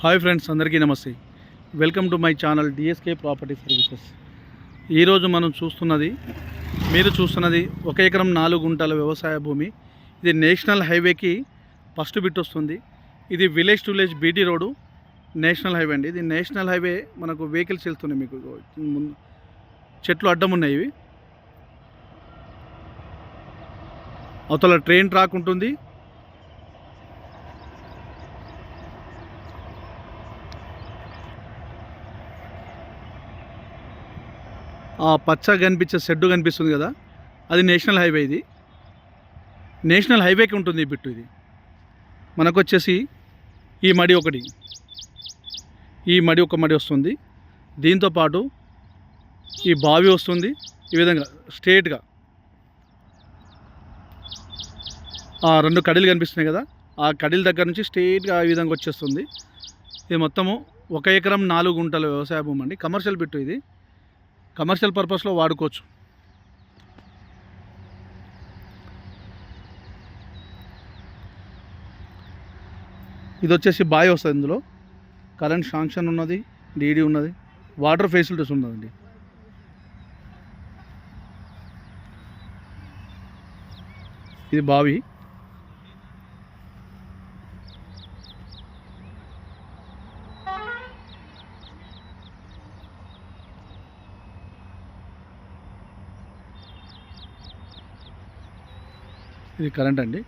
Hi friends, అందరికీ నమస్తే. Welcome to my channel DSK property services. ఈరోజు మీరు చూస్తున్నది 1 ఎకరం 4 గుంటల వ్యవసాయ భూమి. ఇది నేషనల్ హైవేకి ఫస్ట్ బిట్ వస్తుంది. ఇది village to village BT road, national highway అండి. ఇది నేషనల్ హైవే. మనకు వెహికల్స్ వెళ్తున్నాయి. మీకు ముందు చెట్లు అడ్డం ఉన్నాయి. ఇవి అవతల ట్రైన్ ట్రాక్ ఉంటుంది. ఆ పచ్చ కనిపించే షెడ్డు కనిపిస్తుంది కదా, అది నేషనల్ హైవే. ఇది నేషనల్ హైవేకి ఉంటుంది ఈ బిట్టు. ఇది మనకు వచ్చేసి ఈ మడి ఒక మడి వస్తుంది. దీంతోపాటు ఈ బావి వస్తుంది. ఈ విధంగా స్ట్రేట్గా ఆ 2 కడీలు కనిపిస్తున్నాయి కదా, ఆ కడీల దగ్గర నుంచి స్ట్రేట్గా ఈ విధంగా వచ్చేస్తుంది. ఇది మొత్తము 1 ఎకరం 4 గుంటల వ్యవసాయ భూమి అండి. Commercial bit. ఇది కమర్షియల్ పర్పస్లో వాడుకోవచ్చు. ఇది వచ్చేసి బావి వస్తుంది. ఇందులో కరెంట్ శాంక్షన్ ఉన్నది, డీడీ ఉన్నది, వాటర్ ఫెసిలిటీస్ ఉన్నదండి. ఇది బావి. ఇది కరెంట్ అండి.